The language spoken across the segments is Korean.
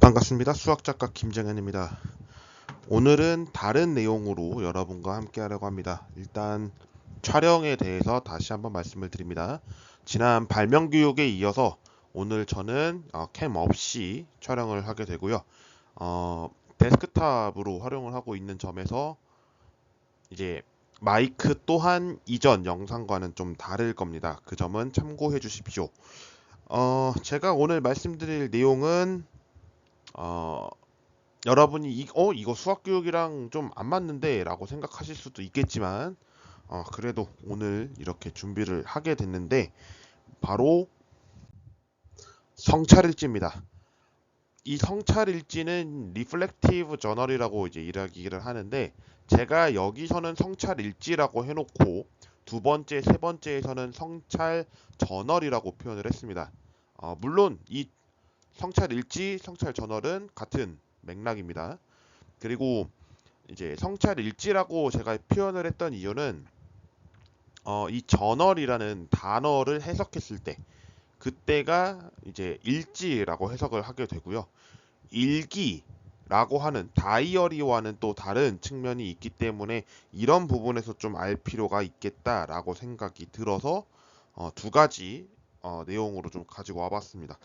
반갑습니다. 수학작가 김정현입니다. 오늘은 다른 내용으로 여러분과 함께 하려고 합니다. 일단 촬영에 대해서 다시 한번 말씀을 드립니다. 지난 발명교육에 이어서 오늘 저는 캠 없이 촬영을 하게 되고요. 데스크탑으로 활용을 하고 있는 점에서 이제 마이크 또한 이전 영상과는 좀 다를 겁니다. 그 점은 참고해 주십시오. 제가 오늘 말씀드릴 내용은 여러분이 이거 수학 교육이랑 좀 안 맞는데 라고 생각하실 수도 있겠지만 그래도 오늘 이렇게 준비를 하게 됐는데 바로 성찰일지입니다. 이 성찰일지는 리플렉티브 저널이라고 이제 이야기를 하는데 제가 여기서는 성찰일지라고 해놓고 두 번째, 세 번째에서는 성찰 저널이라고 표현을 했습니다. 물론 이 성찰일지, 성찰 저널은 같은 맥락입니다. 그리고 이제 성찰일지라고 제가 표현을 했던 이유는 이 저널이라는 단어를 해석했을 때 그때가 이제 일지라고 해석을 하게 되고요. 일기라고 하는 다이어리와는 또 다른 측면이 있기 때문에 이런 부분에서 좀 알 필요가 있겠다라고 생각이 들어서 두 가지 내용으로 좀 가지고 와봤습니다.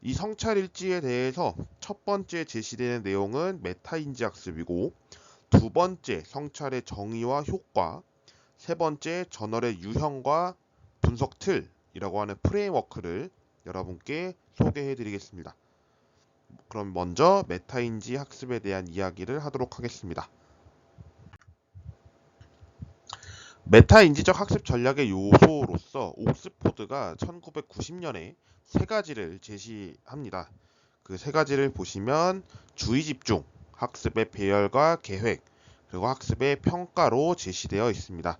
이 성찰일지에 대해서 첫 번째 제시되는 내용은 메타인지 학습이고 두 번째 성찰의 정의와 효과, 세 번째 저널의 유형과 분석 틀이라고 하는 프레임워크를 여러분께 소개해 드리겠습니다. 그럼 먼저 메타인지 학습에 대한 이야기를 하도록 하겠습니다. 메타인지적 학습 전략의 요소로서 옥스포드가 1990년에 세 가지를 제시합니다. 그 세 가지를 보시면 주의 집중, 학습의 배열과 계획, 그리고 학습의 평가로 제시되어 있습니다.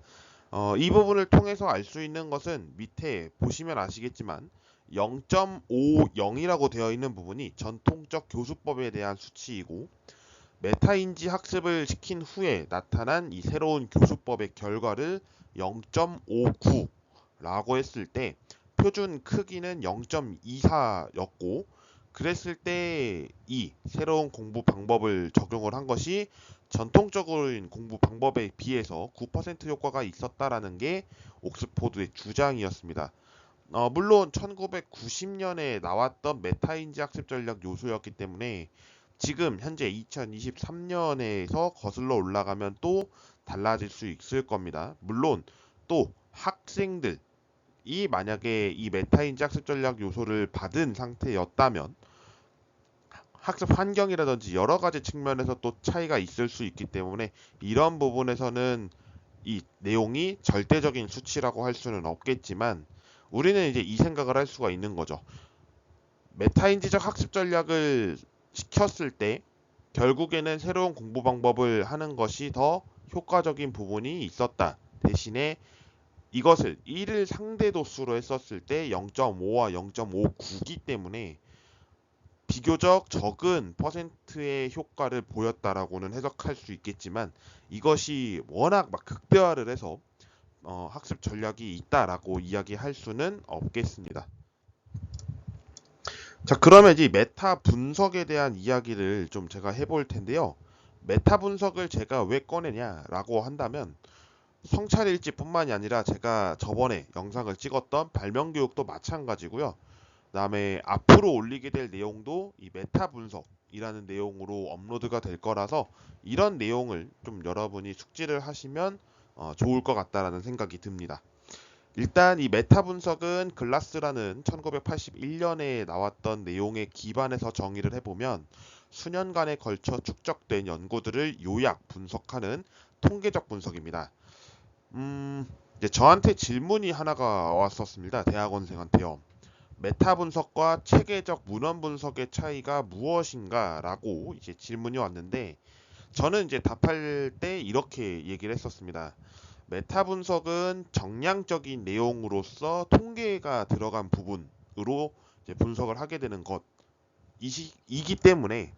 이 부분을 통해서 알 수 있는 것은 밑에 보시면 아시겠지만 0.50이라고 되어 있는 부분이 전통적 교수법에 대한 수치이고 메타인지 학습을 시킨 후에 나타난 이 새로운 교수법의 결과를 0.59라고 했을 때 표준 크기는 0.24였고 그랬을 때 이 새로운 공부 방법을 적용을 한 것이 전통적인 공부 방법에 비해서 9% 효과가 있었다라는 게 옥스포드의 주장이었습니다. 물론 1990년에 나왔던 메타인지 학습 전략 요소였기 때문에 지금 현재 2023년에서 거슬러 올라가면 또 달라질 수 있을 겁니다. 물론 또 학생들이 만약에 이 메타인지 학습 전략 요소를 받은 상태였다면 학습 환경이라든지 여러 가지 측면에서 또 차이가 있을 수 있기 때문에 이런 부분에서는 이 내용이 절대적인 수치라고 할 수는 없겠지만 우리는 이제 이 생각을 할 수가 있는 거죠. 메타인지적 학습 전략을 시켰을 때 결국에는 새로운 공부 방법을 하는 것이 더 효과적인 부분이 있었다. 대신에 이것을 1을 상대도수로 했었을 때 0.5와 0.59기 때문에 비교적 적은 퍼센트의 효과를 보였다라고는 해석할 수 있겠지만 이것이 워낙 막 극대화를 해서 학습 전략이 있다라고 이야기할 수는 없겠습니다. 자, 그러면 이제 메타 분석에 대한 이야기를 좀 제가 해볼 텐데요. 메타 분석을 제가 왜 꺼내냐라고 한다면 성찰일지뿐만이 아니라 제가 저번에 영상을 찍었던 발명교육도 마찬가지고요. 그다음에 앞으로 올리게 될 내용도 이 메타 분석이라는 내용으로 업로드가 될 거라서 이런 내용을 좀 여러분이 숙지를 하시면 좋을 것 같다라는 생각이 듭니다. 일단 이 메타 분석은 글라스라는 1981년에 나왔던 내용에 기반해서 정의를 해보면 수년간에 걸쳐 축적된 연구들을 요약 분석하는 통계적 분석입니다. 이제 저한테 질문이 하나가 왔었습니다. 대학원생한테요. 메타 분석과 체계적 문헌 분석의 차이가 무엇인가 라고 이제 질문이 왔는데 저는 이제 답할 때 이렇게 얘기를 했었습니다. 메타 분석은 정량적인 내용으로서 통계가 들어간 부분으로 이제 분석을 하게 되는 것이기 때문에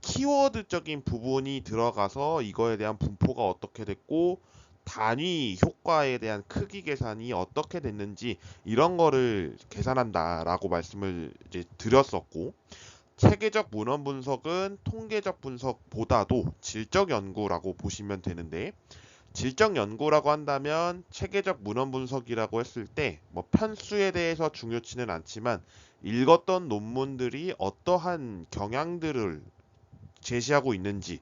키워드적인 부분이 들어가서 이거에 대한 분포가 어떻게 됐고 단위 효과에 대한 크기 계산이 어떻게 됐는지 이런 거를 계산한다라고 말씀을 이제 드렸었고 체계적 문헌 분석은 통계적 분석보다도 질적 연구라고 보시면 되는데, 질적 연구라고 한다면 체계적 문헌 분석이라고 했을 때 뭐 편수에 대해서 중요치는 않지만 읽었던 논문들이 어떠한 경향들을 제시하고 있는지,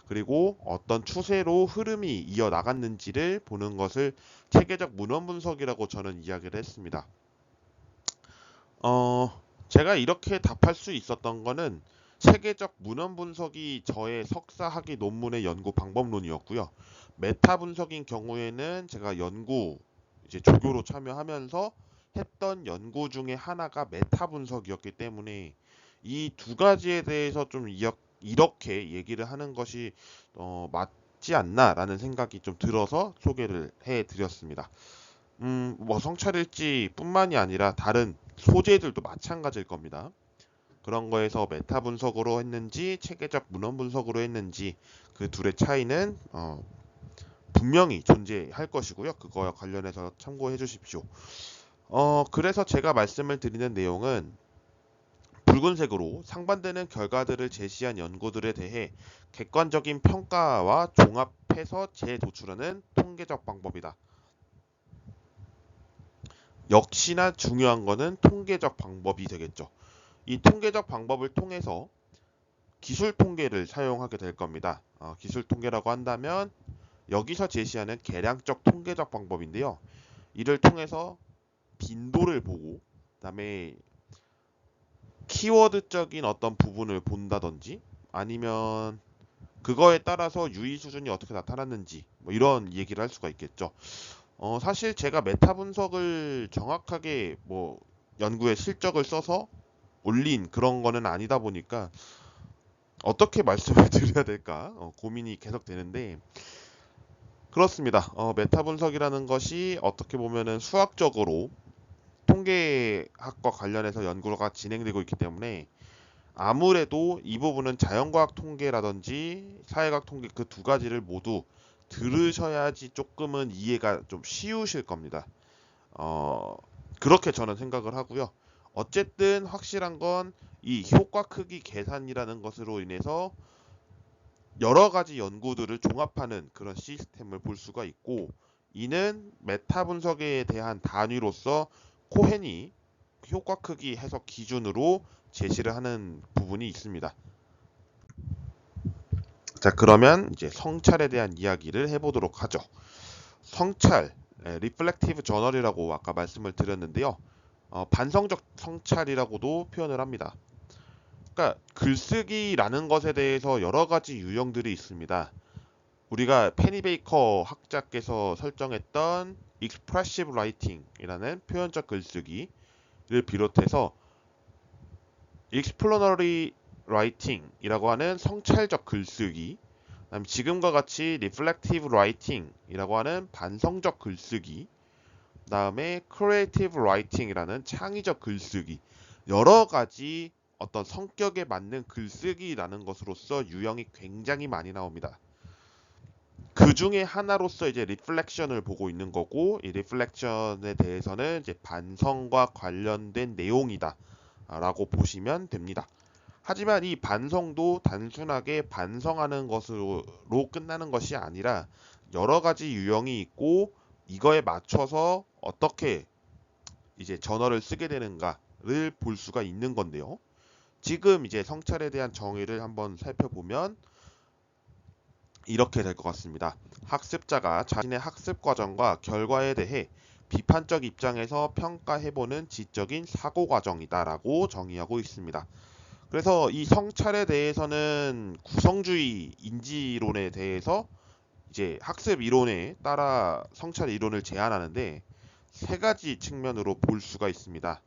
그리고 어떤 추세로 흐름이 이어나갔는지를 보는 것을 체계적 문헌 분석이라고 저는 이야기를 했습니다. 제가 이렇게 답할 수 있었던 거는 체계적 문헌 분석이 저의 석사 학위 논문의 연구 방법론이었고요. 메타 분석인 경우에는 제가 연구 이제 조교로 참여하면서 했던 연구 중에 하나가 메타 분석이었기 때문에 이 두 가지에 대해서 좀 이렇게 얘기를 하는 것이 맞지 않나라는 생각이 좀 들어서 소개를 해드렸습니다. 뭐 성찰일지뿐만이 아니라 다른 소재들도 마찬가지일 겁니다. 그런 거에서 메타 분석으로 했는지 체계적 문헌 분석으로 했는지 그 둘의 차이는 분명히 존재할 것이고요. 그거와 관련해서 참고해 주십시오. 그래서 제가 말씀을 드리는 내용은 붉은색으로 상반되는 결과들을 제시한 연구들에 대해 객관적인 평가와 종합해서 재도출하는 통계적 방법이다. 역시나 중요한 거는 통계적 방법이 되겠죠. 이 통계적 방법을 통해서 기술 통계를 사용하게 될 겁니다. 기술 통계라고 한다면 여기서 제시하는 계량적 통계적 방법인데요. 이를 통해서 빈도를 보고 그다음에 키워드적인 어떤 부분을 본다든지 아니면 그거에 따라서 유의 수준이 어떻게 나타났는지 뭐 이런 얘기를 할 수가 있겠죠. 사실 제가 메타 분석을 정확하게 뭐 연구의 실적을 써서 올린 그런 거는 아니다 보니까 어떻게 말씀을 드려야 될까 고민이 계속 되는데, 그렇습니다. 메타 분석이라는 것이 어떻게 보면은 수학적으로 통계학과 관련해서 연구가 진행되고 있기 때문에 아무래도 이 부분은 자연과학 통계라든지 사회과학 통계 그 두 가지를 모두 들으셔야지 조금은 이해가 좀 쉬우실 겁니다. 그렇게 저는 생각을 하고요. 어쨌든 확실한 건 이 효과 크기 계산이라는 것으로 인해서 여러 가지 연구들을 종합하는 그런 시스템을 볼 수가 있고, 이는 메타 분석에 대한 단위로서 코헨이 효과 크기 해석 기준으로 제시를 하는 부분이 있습니다. 자, 그러면 이제 성찰에 대한 이야기를 해보도록 하죠. 성찰, 리플렉티브 저널이라고 아까 말씀을 드렸는데요. 반성적 성찰이라고도 표현을 합니다. 그러니까 글쓰기라는 것에 대해서 여러 가지 유형들이 있습니다. 우리가 페니베이커 학자께서 설정했던 expressive writing이라는 표현적 글쓰기를 비롯해서 explanatory writing이라고 하는 성찰적 글쓰기, 그다음 지금과 같이 reflective writing이라고 하는 반성적 글쓰기, 그다음에 creative writing이라는 창의적 글쓰기, 여러 가지 어떤 성격에 맞는 글쓰기라는 것으로서 유형이 굉장히 많이 나옵니다. 그 중에 하나로서 이제 리플렉션을 보고 있는 거고, 이 리플렉션에 대해서는 이제 반성과 관련된 내용이다 라고 보시면 됩니다. 하지만 이 반성도 단순하게 반성하는 것으로 끝나는 것이 아니라 여러 가지 유형이 있고, 이거에 맞춰서 어떻게 이제 저널을 쓰게 되는가를 볼 수가 있는 건데요. 지금 이제 성찰에 대한 정의를 한번 살펴보면 이렇게 될 것 같습니다. 학습자가 자신의 학습 과정과 결과에 대해 비판적 입장에서 평가해보는 지적인 사고 과정이다라고 정의하고 있습니다. 그래서 이 성찰에 대해서는 구성주의 인지론에 대해서 이제 학습 이론에 따라 성찰 이론을 제안하는데 세 가지 측면으로 볼 수가 있습니다.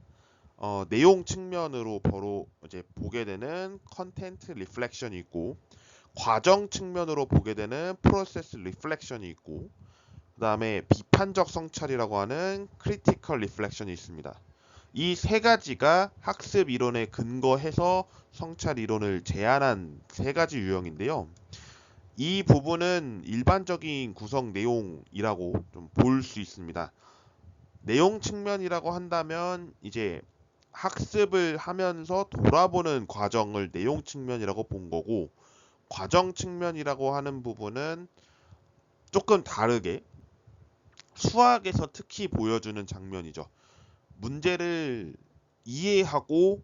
내용 측면으로 바로 이제 보게 되는 컨텐트 리플렉션이 있고, 과정 측면으로 보게 되는 프로세스 리플렉션이 있고, 그 다음에 비판적 성찰이라고 하는 크리티컬 리플렉션이 있습니다. 이 세 가지가 학습 이론에 근거해서 성찰 이론을 제안한 세 가지 유형인데요. 이 부분은 일반적인 구성 내용이라고 좀 볼 수 있습니다. 내용 측면이라고 한다면 이제 학습을 하면서 돌아보는 과정을 내용 측면이라고 본 거고, 과정 측면이라고 하는 부분은 조금 다르게 수학에서 특히 보여주는 장면이죠. 문제를 이해하고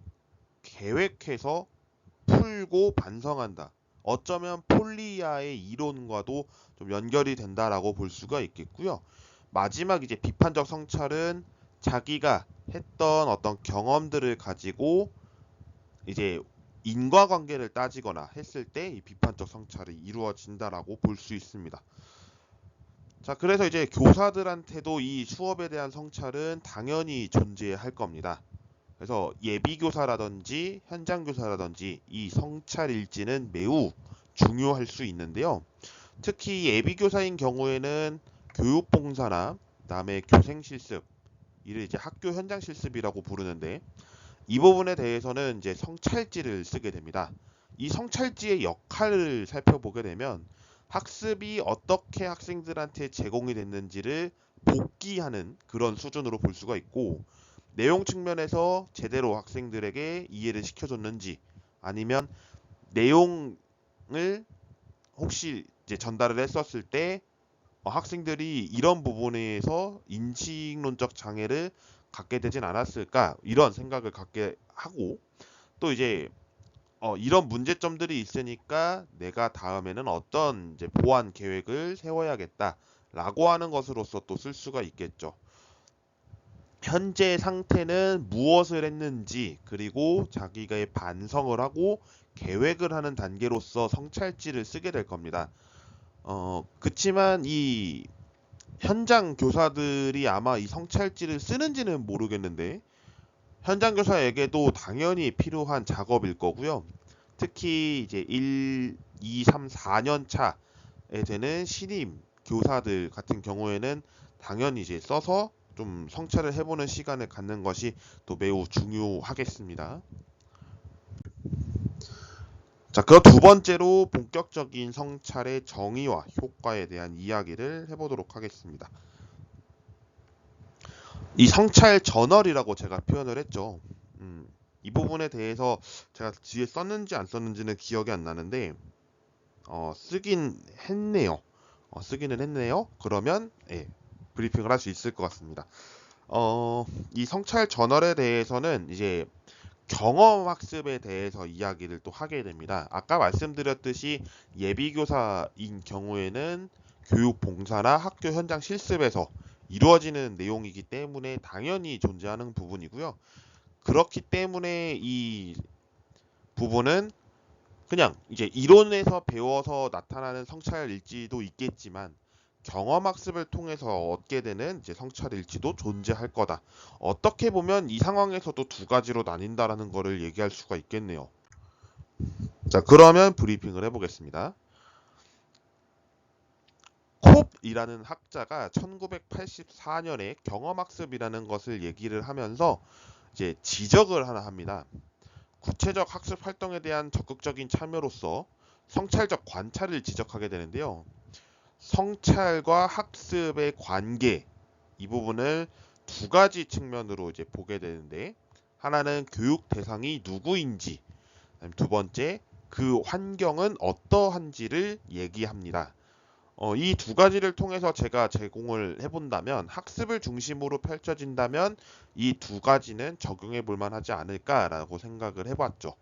계획해서 풀고 반성한다. 어쩌면 폴리아의 이론과도 좀 연결이 된다라고 볼 수가 있겠고요. 마지막 이제 비판적 성찰은 자기가 했던 어떤 경험들을 가지고 이제 인과관계를 따지거나 했을 때 이 비판적 성찰이 이루어진다라고 볼 수 있습니다. 자, 그래서 이제 교사들한테도 이 수업에 대한 성찰은 당연히 존재할 겁니다. 그래서 예비교사라든지 현장교사라든지 이 성찰 일지는 매우 중요할 수 있는데요. 특히 예비교사인 경우에는 교육봉사나 그다음에 교생실습, 이를 이제 학교 현장 실습이라고 부르는데, 이 부분에 대해서는 이제 성찰지를 쓰게 됩니다. 이 성찰지의 역할을 살펴보게 되면 학습이 어떻게 학생들한테 제공이 됐는지를 복기하는 그런 수준으로 볼 수가 있고, 내용 측면에서 제대로 학생들에게 이해를 시켜줬는지, 아니면 내용을 혹시 이제 전달을 했었을 때 학생들이 이런 부분에서 인식론적 장애를 갖게 되진 않았을까, 이런 생각을 갖게 하고, 또 이제 이런 문제점들이 있으니까 내가 다음에는 어떤 이제 보완 계획을 세워야겠다라고 하는 것으로서 또 쓸 수가 있겠죠. 현재 상태는 무엇을 했는지, 그리고 자기가 반성을 하고 계획을 하는 단계로서 성찰지를 쓰게 될 겁니다. 그치만 이 현장 교사들이 아마 이 성찰지를 쓰는지는 모르겠는데, 현장 교사에게도 당연히 필요한 작업일 거고요. 특히 이제 1, 2, 3, 4년 차에 되는 신임 교사들 같은 경우에는 당연히 이제 써서 좀 성찰을 해보는 시간을 갖는 것이 또 매우 중요하겠습니다. 자, 그 두 번째로 본격적인 성찰의 정의와 효과에 대한 이야기를 해보도록 하겠습니다. 이 성찰 저널이라고 제가 표현을 했죠. 이 부분에 대해서 제가 뒤에 썼는지 안 썼는지는 기억이 안 나는데 쓰긴 했네요. 쓰기는 했네요. 그러면 브리핑을 할 수 있을 것 같습니다. 이 성찰 저널에 대해서는 이제 경험 학습에 대해서 이야기를 또 하게 됩니다. 아까 말씀드렸듯이 예비교사인 경우에는 교육 봉사나 학교 현장 실습에서 이루어지는 내용이기 때문에 당연히 존재하는 부분이고요. 그렇기 때문에 이 부분은 그냥 이제 이론에서 배워서 나타나는 성찰일지도 있겠지만 경험학습을 통해서 얻게 되는 이제 성찰일지도 존재할 거다. 어떻게 보면 이 상황에서도 두 가지로 나뉜다라는 것을 얘기할 수가 있겠네요. 자, 그러면 브리핑을 해보겠습니다. 콥이라는 학자가 1984년에 경험학습이라는 것을 얘기를 하면서 이제 지적을 하나 합니다. 구체적 학습 활동에 대한 적극적인 참여로서 성찰적 관찰을 지적하게 되는데요. 성찰과 학습의 관계, 이 부분을 두 가지 측면으로 이제 보게 되는데, 하나는 교육 대상이 누구인지, 두 번째 그 환경은 어떠한지를 얘기합니다. 이 두 가지를 통해서 제가 제공을 해본다면, 학습을 중심으로 펼쳐진다면 이 두 가지는 적용해 볼 만하지 않을까라고 생각을 해봤죠.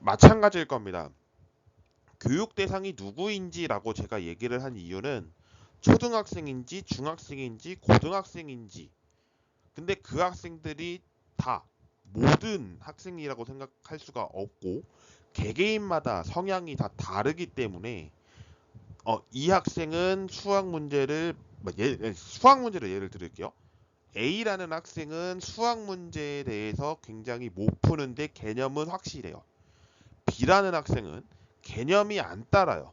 마찬가지일 겁니다. 교육 대상이 누구인지라고 제가 얘기를 한 이유는 초등학생인지 중학생인지 고등학생인지, 근데 그 학생들이 다 모든 학생이라고 생각할 수가 없고 개개인마다 성향이 다 다르기 때문에 이 학생은 수학 문제를 예를 들을게요. A라는 학생은 수학 문제에 대해서 굉장히 못 푸는데 개념은 확실해요. B라는 학생은 개념이 안 따라요.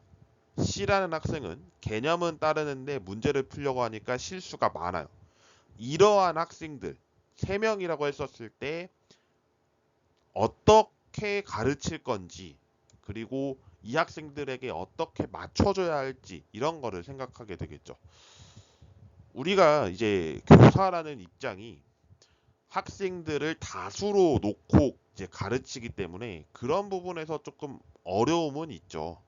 C라는 학생은 개념은 따르는데 문제를 풀려고 하니까 실수가 많아요. 이러한 학생들 3명이라고 했었을 때 어떻게 가르칠 건지, 그리고 이 학생들에게 어떻게 맞춰줘야 할지, 이런 거를 생각하게 되겠죠. 우리가 이제 교사라는 입장이 학생들을 다수로 놓고 이제 가르치기 때문에 그런 부분에서 조금 어려움은 있죠.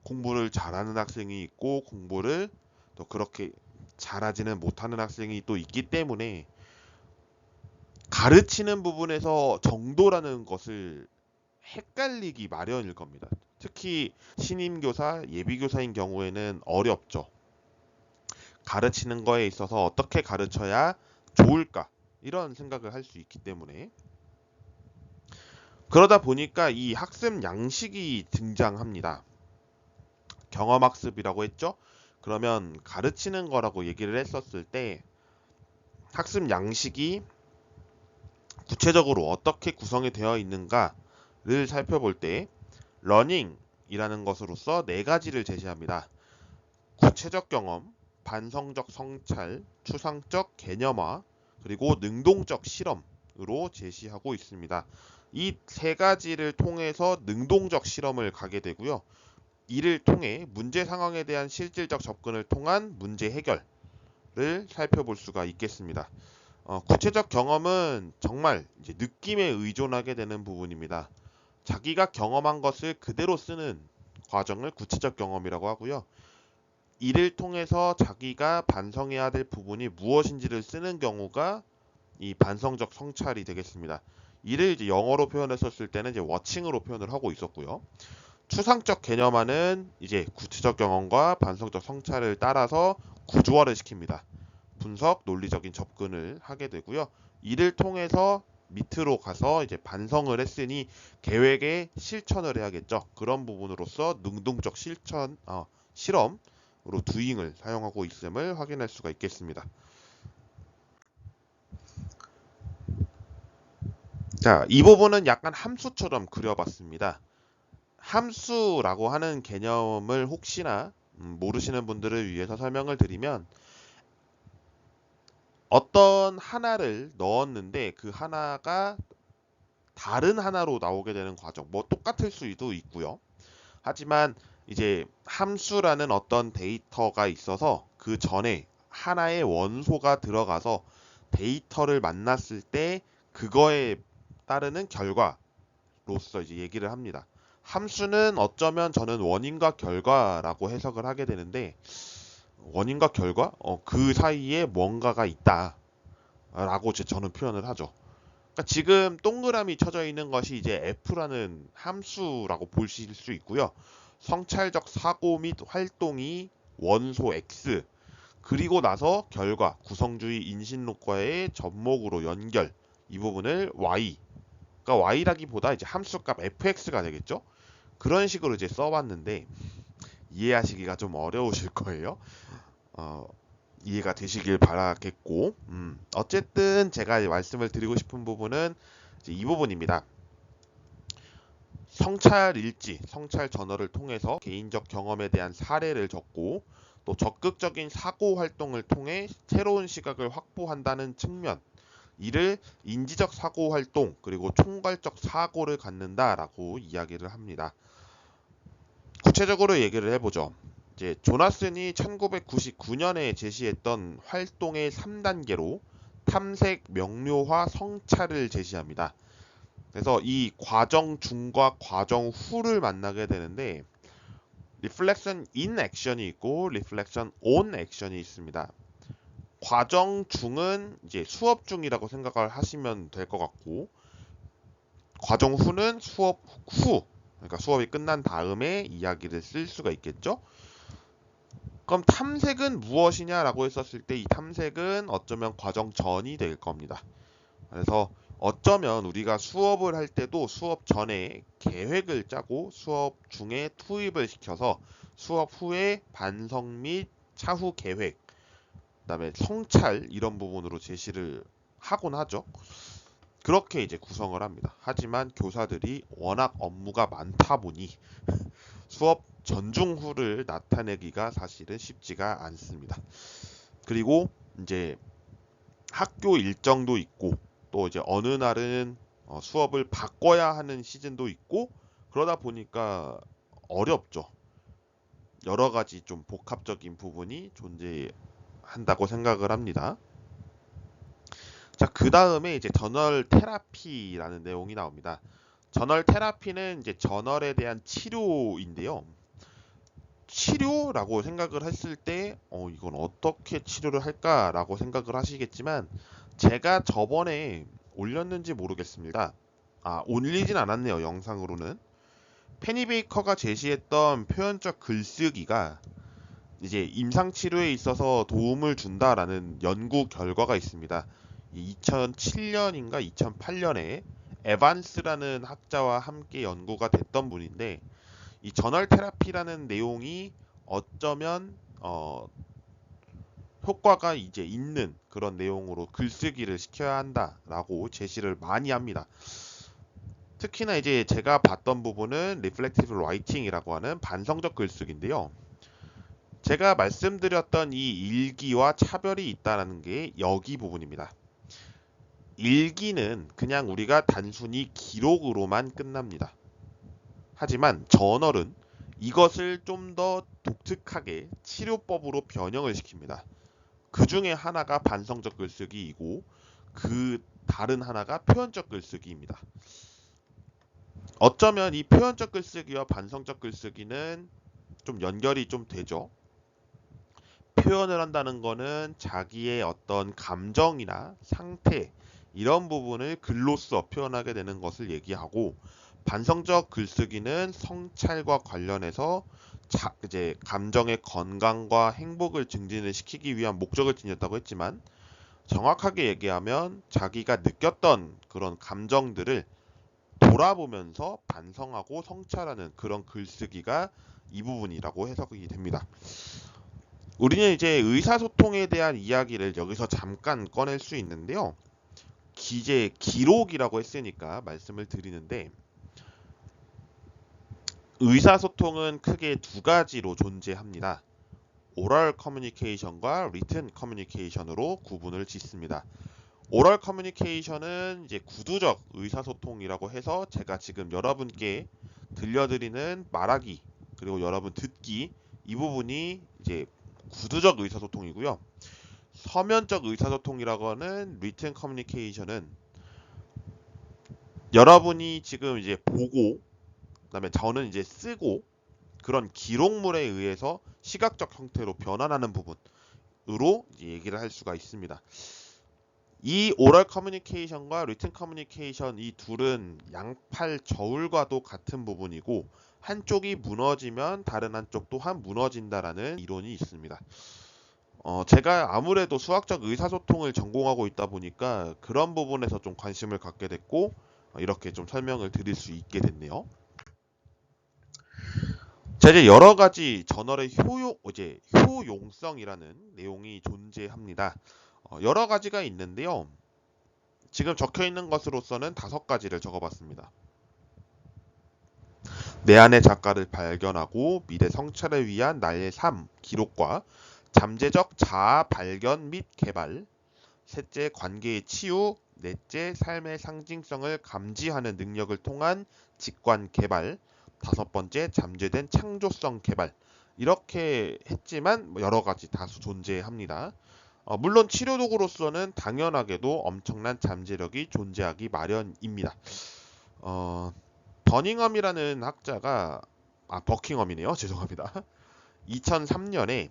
공부를 잘하는 학생이 있고 공부를 또 그렇게 잘하지는 못하는 학생이 또 있기 때문에 가르치는 부분에서 정도라는 것을 헷갈리기 마련일 겁니다. 특히 신임교사, 예비교사인 경우에는 어렵죠. 가르치는 거에 있어서 어떻게 가르쳐야 좋을까? 이런 생각을 할 수 있기 때문에 그러다 보니까 이 학습 양식이 등장합니다. 경험학습이라고 했죠? 그러면 가르치는 거라고 얘기를 했었을 때 학습 양식이 구체적으로 어떻게 구성이 되어 있는가를 살펴볼 때 러닝이라는 것으로서 네 가지를 제시합니다. 구체적 경험, 반성적 성찰, 추상적 개념화, 그리고 능동적 실험으로 제시하고 있습니다. 이 세 가지를 통해서 능동적 실험을 가게 되고요. 이를 통해 문제 상황에 대한 실질적 접근을 통한 문제 해결을 살펴볼 수가 있겠습니다. 구체적 경험은 정말 이제 느낌에 의존하게 되는 부분입니다. 자기가 경험한 것을 그대로 쓰는 과정을 구체적 경험이라고 하고요. 이를 통해서 자기가 반성해야 될 부분이 무엇인지를 쓰는 경우가 이 반성적 성찰이 되겠습니다. 이를 이제 영어로 표현했었을 때는 이제 워칭으로 표현을 하고 있었고요. 추상적 개념화는 이제 구체적 경험과 반성적 성찰을 따라서 구조화를 시킵니다. 분석, 논리적인 접근을 하게 되고요. 이를 통해서 밑으로 가서 이제 반성을 했으니 계획에 실천을 해야겠죠. 그런 부분으로서 능동적 실험으로 doing을 사용하고 있음을 확인할 수가 있겠습니다. 자, 이 부분은 약간 함수처럼 그려봤습니다. 함수라고 하는 개념을 혹시나 모르시는 분들을 위해서 설명을 드리면 어떤 하나를 넣었는데 그 하나가 다른 하나로 나오게 되는 과정, 뭐 똑같을 수도 있고요. 하지만 이제 함수라는 어떤 데이터가 있어서 그 전에 하나의 원소가 들어가서 데이터를 만났을 때 그거에 따르는 결과로서 이제 얘기를 합니다. 함수는 어쩌면 저는 원인과 결과라고 해석을 하게 되는데 원인과 결과? 그 사이에 뭔가가 있다라고 저는 표현을 하죠. 그러니까 지금 동그라미 쳐져 있는 것이 이제 F라는 함수라고 보실 수 있고요. 성찰적 사고 및 활동이 원소 X, 그리고 나서 결과, 구성주의 인신론과의 접목으로 연결, 이 부분을 Y, 그러니까 Y라기보다 이제 함수값 fx가 되겠죠. 그런 식으로 이제 써봤는데 이해하시기가 좀 어려우실 거예요. 어, 이해가 되시길 바라겠고, 어쨌든 제가 말씀을 드리고 싶은 부분은 이제 이 부분입니다. 성찰 일지, 성찰 저널을 통해서 개인적 경험에 대한 사례를 적고 또 적극적인 사고 활동을 통해 새로운 시각을 확보한다는 측면, 이를 인지적 사고 활동 그리고 총괄적 사고를 갖는다라고 이야기를 합니다. 구체적으로 얘기를 해보죠. 이제 조나슨이 1999년에 제시했던 활동의 3단계로 탐색, 명료화, 성찰을 제시합니다. 그래서 이 과정 중과 과정 후를 만나게 되는데 reflection in action이 있고 reflection on action이 있습니다. 과정 중은 이제 수업 중이라고 생각을 하시면 될 것 같고 과정 후는 수업 후, 그러니까 수업이 끝난 다음에 이야기를 쓸 수가 있겠죠. 그럼 탐색은 무엇이냐라고 했었을 때 이 탐색은 어쩌면 과정 전이 될 겁니다. 그래서 어쩌면 우리가 수업을 할 때도 수업 전에 계획을 짜고 수업 중에 투입을 시켜서 수업 후에 반성 및 차후 계획, 그다음에 성찰 이런 부분으로 제시를 하곤 하죠. 그렇게 이제 구성을 합니다. 하지만 교사들이 워낙 업무가 많다 보니 수업 전중 후를 나타내기가 사실은 쉽지가 않습니다. 그리고 이제 학교 일정도 있고 또 이제 어느 날은 수업을 바꿔야 하는 시즌도 있고 그러다 보니까 어렵죠. 여러 가지 좀 복합적인 부분이 존재하게 한다고 생각을 합니다. 자, 그 다음에 이제 저널 테라피라는 내용이 나옵니다. 저널 테라피는 이제 저널에 대한 치료인데요. 치료라고 생각을 했을 때, 이건 어떻게 치료를 할까라고 생각을 하시겠지만, 제가 저번에 올렸는지 모르겠습니다. 아, 올리진 않았네요, 영상으로는. 페니베이커가 제시했던 표현적 글쓰기가 이제 임상 치료에 있어서 도움을 준다라는 연구 결과가 있습니다. 2007년인가 2008년에 에반스라는 학자와 함께 연구가 됐던 분인데, 이 저널 테라피라는 내용이 어쩌면 효과가 이제 있는 그런 내용으로 글쓰기를 시켜야 한다라고 제시를 많이 합니다. 특히나 이제 제가 봤던 부분은 리플렉티브 라이팅이라고 하는 반성적 글쓰기인데요. 제가 말씀드렸던 이 일기와 차별이 있다는 게 여기 부분입니다. 일기는 그냥 우리가 단순히 기록으로만 끝납니다. 하지만 저널은 이것을 좀 더 독특하게 치료법으로 변형을 시킵니다. 그 중에 하나가 반성적 글쓰기이고 그 다른 하나가 표현적 글쓰기입니다. 어쩌면 이 표현적 글쓰기와 반성적 글쓰기는 좀 연결이 좀 되죠. 표현을 한다는 거는 자기의 어떤 감정이나 상태 이런 부분을 글로써 표현하게 되는 것을 얘기하고, 반성적 글쓰기는 성찰과 관련해서 이제 감정의 건강과 행복을 증진을 시키기 위한 목적을 지녔다고 했지만, 정확하게 얘기하면 자기가 느꼈던 그런 감정들을 돌아보면서 반성하고 성찰하는 그런 글쓰기가 이 부분이라고 해석이 됩니다. 우리는 이제 의사소통에 대한 이야기를 여기서 잠깐 꺼낼 수 있는데요. 기록이라고 했으니까 말씀을 드리는데, 의사소통은 크게 두 가지로 존재합니다. 오럴 커뮤니케이션과 리튼 커뮤니케이션으로 구분을 짓습니다. 오럴 커뮤니케이션은 이제 구두적 의사소통이라고 해서 제가 지금 여러분께 들려드리는 말하기 그리고 여러분 듣기, 이 부분이 이제 구두적 의사소통이고요. 서면적 의사소통이라고 하는 리튼 커뮤니케이션은 여러분이 지금 이제 보고 그다음에 저는 이제 쓰고 그런 기록물에 의해서 시각적 형태로 변환하는 부분으로 이제 얘기를 할 수가 있습니다. 이 오럴 커뮤니케이션과 리튼 커뮤니케이션, 이 둘은 양팔 저울과도 같은 부분이고, 한쪽이 무너지면 다른 한쪽 또한 무너진다라는 이론이 있습니다. 제가 아무래도 수학적 의사소통을 전공하고 있다 보니까 그런 부분에서 좀 관심을 갖게 됐고, 이렇게 좀 설명을 드릴 수 있게 됐네요. 자, 이제 여러 가지 저널의 효용성이라는 내용이 존재합니다. 여러 가지가 있는데요. 지금 적혀 있는 것으로서는 5가지를 적어봤습니다. 내 안의 작가를 발견하고 미래 성찰을 위한 나의 삶 기록과 잠재적 자아 발견 및 개발, 셋째 관계의 치유, 넷째 삶의 상징성을 감지하는 능력을 통한 직관 개발, 5번째 잠재된 창조성 개발. 이렇게 했지만 여러 가지 다수 존재합니다. 물론 치료 도구로서는 당연하게도 엄청난 잠재력이 존재하기 마련입니다. 버닝엄이라는 학자가 버킹엄이네요. 죄송합니다. 2003년에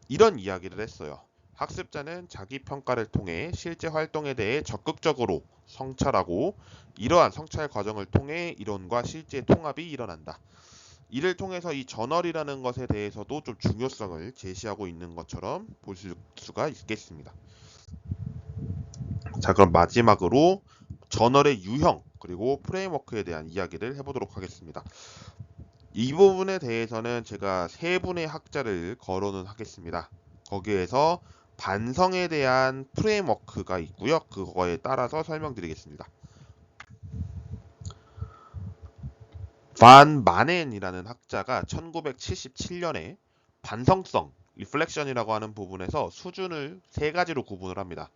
이런 이야기를 했어요. 학습자는 자기 평가를 통해 실제 활동에 대해 적극적으로 성찰하고, 이러한 성찰 과정을 통해 이론과 실제 통합이 일어난다. 이를 통해서 이 저널이라는 것에 대해서도 좀 중요성을 제시하고 있는 것처럼 볼 수가 있겠습니다. 자, 그럼 마지막으로 저널의 유형 그리고 프레임워크에 대한 이야기를 해보도록 하겠습니다. 이 부분에 대해서는 제가 3분의 학자를 거론은 하겠습니다. 거기에서 반성에 대한 프레임워크가 있고요. 그거에 따라서 설명드리겠습니다. 반 마넨이라는 학자가 1977년에 반성성, 리플렉션이라고 하는 부분에서 수준을 3가지로 구분을 합니다.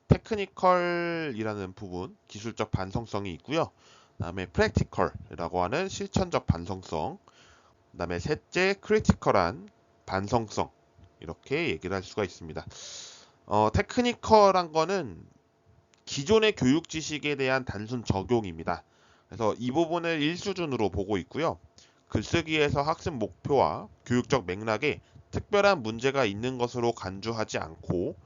테크니컬이라는 부분, 기술적 반성성이 있고요. 그다음에 프랙티컬이라고 하는 실천적 반성성, 그다음에 셋째 크리티컬한 반성성, 이렇게 얘기를 할 수가 있습니다. 테크니컬한 거는 기존의 교육 지식에 대한 단순 적용입니다. 그래서 이 부분을 1수준으로 보고 있고요. 글쓰기에서 학습 목표와 교육적 맥락에 특별한 문제가 있는 것으로 간주하지 않고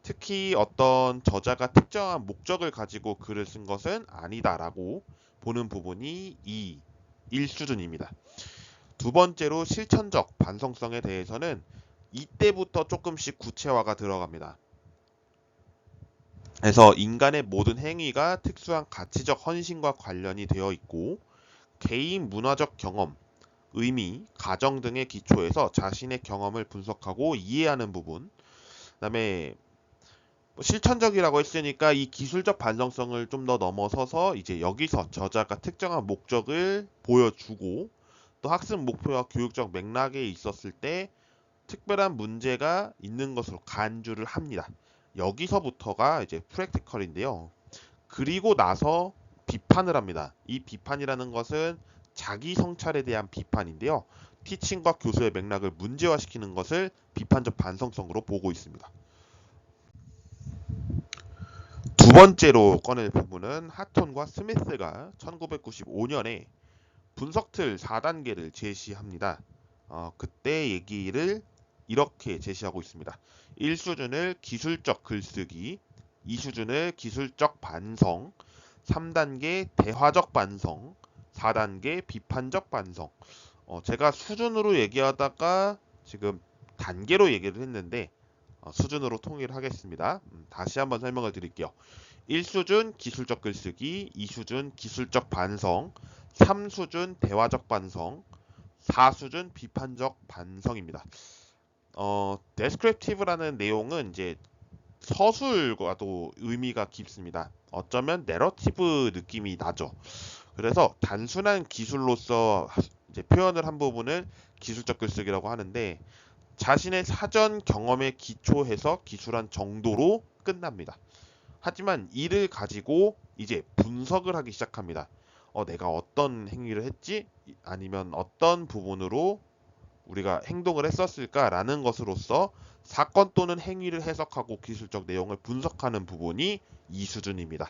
특히 어떤 저자가 특정한 목적을 가지고 글을 쓴 것은 아니다라고 보는 부분이 이 1수준입니다. 두 번째로 실천적 반성성에 대해서는 이때부터 조금씩 구체화가 들어갑니다. 그래서 인간의 모든 행위가 특수한 가치적 헌신과 관련이 되어 있고 개인 문화적 경험, 의미, 가정 등의 기초에서 자신의 경험을 분석하고 이해하는 부분, 그다음에 실천적이라고 했으니까 이 기술적 반성성을 좀 더 넘어서서 이제 여기서 저자가 특정한 목적을 보여주고 또 학습 목표와 교육적 맥락에 있었을 때 특별한 문제가 있는 것으로 간주를 합니다. 여기서부터가 이제 프랙티컬인데요. 그리고 나서 비판을 합니다. 이 비판이라는 것은 자기 성찰에 대한 비판인데요. 티칭과 교수의 맥락을 문제화시키는 것을 비판적 반성성으로 보고 있습니다. 두 번째로 꺼낼 부분은 하톤과 스미스가 1995년에 분석 틀 4단계를 제시합니다. 그때 얘기를 이렇게 제시하고 있습니다. 1수준을 기술적 글쓰기, 2수준을 기술적 반성, 3단계 대화적 반성, 4단계 비판적 반성. 제가 수준으로 얘기하다가 지금 단계로 얘기를 했는데 수준으로 통일을 하겠습니다. 다시 한번 설명을 드릴게요. 1수준 기술적 글쓰기, 2수준 기술적 반성, 3수준 대화적 반성, 4수준 비판적 반성입니다. descriptive라는 내용은 이제 서술과도 의미가 깊습니다. 어쩌면 내러티브 느낌이 나죠. 그래서 단순한 기술로서 이제 표현을 한 부분을 기술적 글쓰기라고 하는데 자신의 사전 경험에 기초해서 기술한 정도로 끝납니다. 하지만 이를 가지고 이제 분석을 하기 시작합니다. 내가 어떤 행위를 했지? 아니면 어떤 부분으로 우리가 행동을 했었을까라는 것으로서 사건 또는 행위를 해석하고 기술적 내용을 분석하는 부분이 2수준입니다.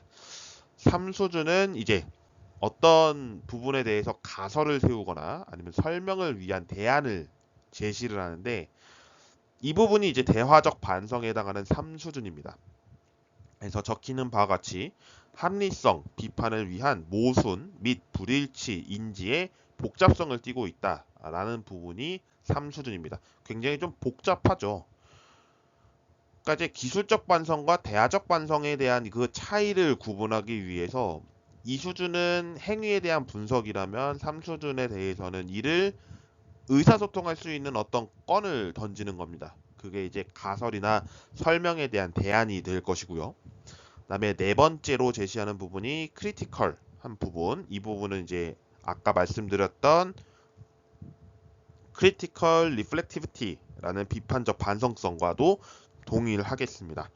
3수준은 이제 어떤 부분에 대해서 가설을 세우거나 아니면 설명을 위한 대안을 제시를 하는데 이 부분이 이제 대화적 반성에 해당하는 3수준입니다. 그래서 적히는 바와 같이 합리성, 비판을 위한 모순 및 불일치 인지의 복잡성을 띠고 있다라는 부분이 3수준입니다. 굉장히 좀 복잡하죠. 그러니까 이제 기술적 반성과 대화적 반성에 대한 그 차이를 구분하기 위해서 2수준은 행위에 대한 분석이라면 3수준에 대해서는 이를 의사소통할 수 있는 어떤 건을 던지는 겁니다. 그게 이제 가설이나 설명에 대한 대안이 될 것이고요. 그다음에 네 번째로 제시하는 부분이 크리티컬 한 부분. 이 부분은 이제 아까 말씀드렸던 크리티컬 리플렉티비티라는 비판적 반성성과도 동의를 하겠습니다.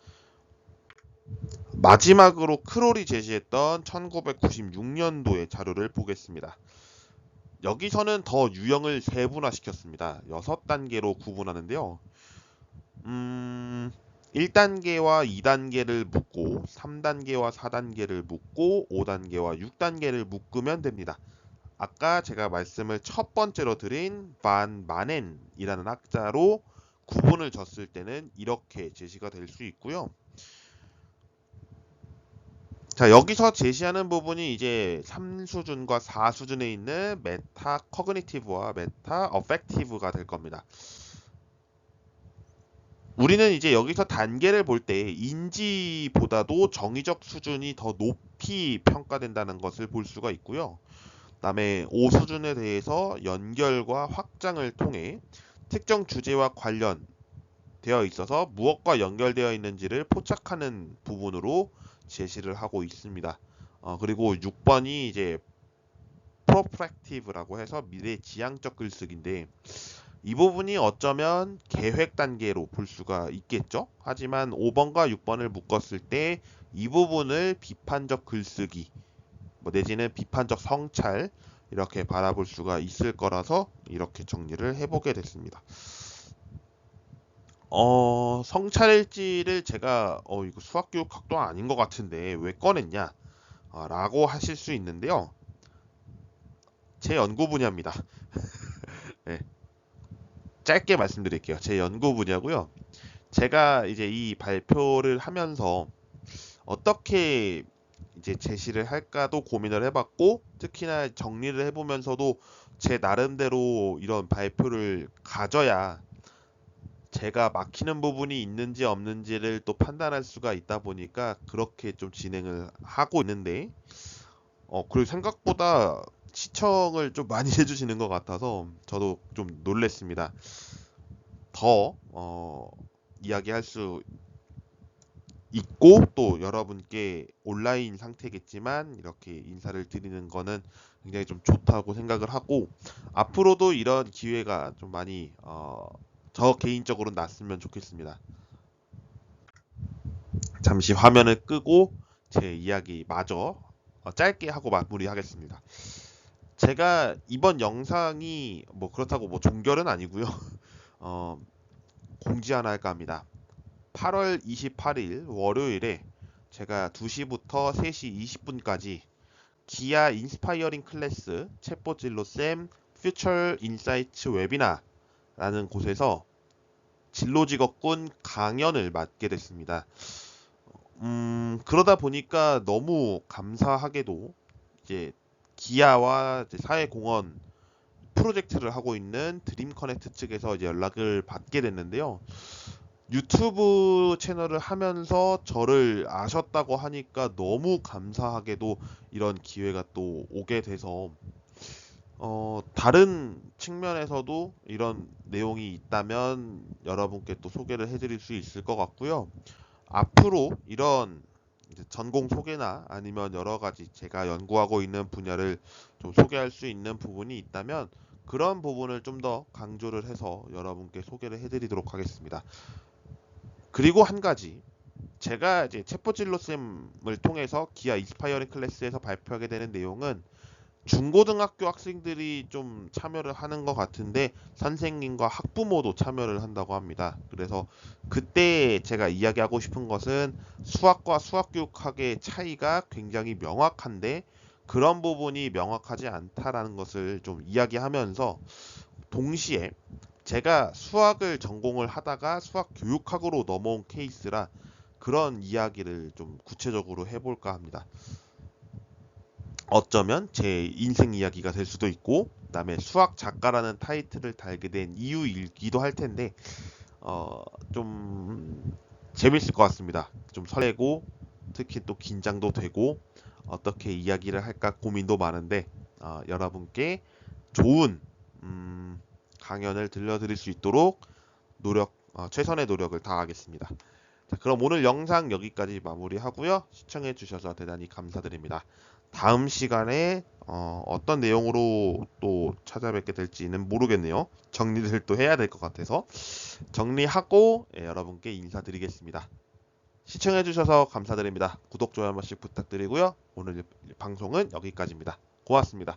마지막으로 크롤이 제시했던 1996년도의 자료를 보겠습니다. 여기서는 더 유형을 세분화시켰습니다. 6단계로 구분하는데요. 1단계와 2단계를 묶고 3단계와 4단계를 묶고 5단계와 6단계를 묶으면 됩니다. 아까 제가 말씀을 첫 번째로 드린 반 마넨이라는 학자로 구분을 졌을 때는 이렇게 제시가 될 수 있고요. 자, 여기서 제시하는 부분이 이제 3수준과 4수준에 있는 메타 커그니티브와 메타 어펙티브가 될 겁니다. 우리는 이제 여기서 단계를 볼 때 인지보다도 정의적 수준이 더 높이 평가된다는 것을 볼 수가 있고요. 그다음에 5수준에 대해서 연결과 확장을 통해 특정 주제와 관련되어 있어서 무엇과 연결되어 있는지를 포착하는 부분으로 제시를 하고 있습니다. 그리고 6번이 이제 프로프랙티브라고 해서 미래 지향적 글쓰기인데 이 부분이 어쩌면 계획 단계로 볼 수가 있겠죠. 하지만 5번과 6번을 묶었을 때 이 부분을 비판적 글쓰기 내지는 비판적 성찰 이렇게 바라볼 수가 있을 거라서 이렇게 정리를 해보게 됐습니다. 성찰일지를 제가 이거 수학교육학도 아닌 것 같은데 왜 꺼냈냐? 라고 하실 수 있는데요. 제 연구 분야입니다. 네, 짧게 말씀드릴게요. 제 연구 분야고요. 제가 이제 이 발표를 하면서 어떻게 이제 제시를 할까도 고민을 해봤고, 특히나 정리를 해보면서도 제 나름대로 이런 발표를 가져야 제가 막히는 부분이 있는지 없는지를 또 판단할 수가 있다 보니까 그렇게 좀 진행을 하고 있는데, 그리고 생각보다 시청을 좀 많이 해주시는 것 같아서 저도 좀 놀랬습니다. 더 이야기할 수 있고 또 여러분께 온라인 상태겠지만 이렇게 인사를 드리는 거는 굉장히 좀 좋다고 생각을 하고, 앞으로도 이런 기회가 좀 많이 저 개인적으로 났으면 좋겠습니다. 잠시 화면을 끄고 제 이야기 마저 짧게 하고 마무리하겠습니다. 제가 이번 영상이 뭐 그렇다고 뭐 종결은 아니고요. 어, 공지 하나 할까 합니다. 8월 28일 월요일에 제가 2시부터 3시 20분까지 기아 인스파이어링 클래스 챗봇 진로쌤 퓨처 인사이츠 웨비나라는 곳에서 진로 직업군 강연을 맡게 됐습니다. 그러다 보니까 너무 감사하게도 이제 기아와 이제 사회공헌 프로젝트를 하고 있는 드림 커넥트 측에서 이제 연락을 받게 됐는데요. 유튜브 채널을 하면서 저를 아셨다고 하니까 너무 감사하게도 이런 기회가 또 오게 돼서 다른 측면에서도 이런 내용이 있다면 여러분께 또 소개를 해드릴 수 있을 것 같고요. 앞으로 이런 이제 전공 소개나 아니면 여러 가지 제가 연구하고 있는 분야를 좀 소개할 수 있는 부분이 있다면 그런 부분을 좀 더 강조를 해서 여러분께 소개를 해드리도록 하겠습니다. 그리고 한 가지, 제가 이제 챗포질로 쌤을 통해서 기아 인스파이어링 클래스에서 발표하게 되는 내용은 중고등학교 학생들이 좀 참여를 하는 것 같은데 선생님과 학부모도 참여를 한다고 합니다. 그래서 그때 제가 이야기하고 싶은 것은 수학과 수학교육학의 차이가 굉장히 명확한데 그런 부분이 명확하지 않다라는 것을 좀 이야기하면서, 동시에 제가 수학을 전공을 하다가 수학 교육학으로 넘어온 케이스라 그런 이야기를 좀 구체적으로 해볼까 합니다. 어쩌면 제 인생 이야기가 될 수도 있고, 그다음에 수학 작가라는 타이틀을 달게 된 이유이기도 할 텐데 좀 재밌을 것 같습니다. 좀 설레고 특히 또 긴장도 되고 어떻게 이야기를 할까 고민도 많은데 여러분께 좋은 강연을 들려드릴 수 있도록 최선의 노력을 다하겠습니다. 자, 그럼 오늘 영상 여기까지 마무리하고요. 시청해 주셔서 대단히 감사드립니다. 다음 시간에 어떤 내용으로 또 찾아뵙게 될지는 모르겠네요. 정리를 또 해야 될 것 같아서 정리하고 여러분께 인사드리겠습니다. 시청해 주셔서 감사드립니다. 구독, 좋아요 한 번씩 부탁드리고요. 오늘 방송은 여기까지입니다. 고맙습니다.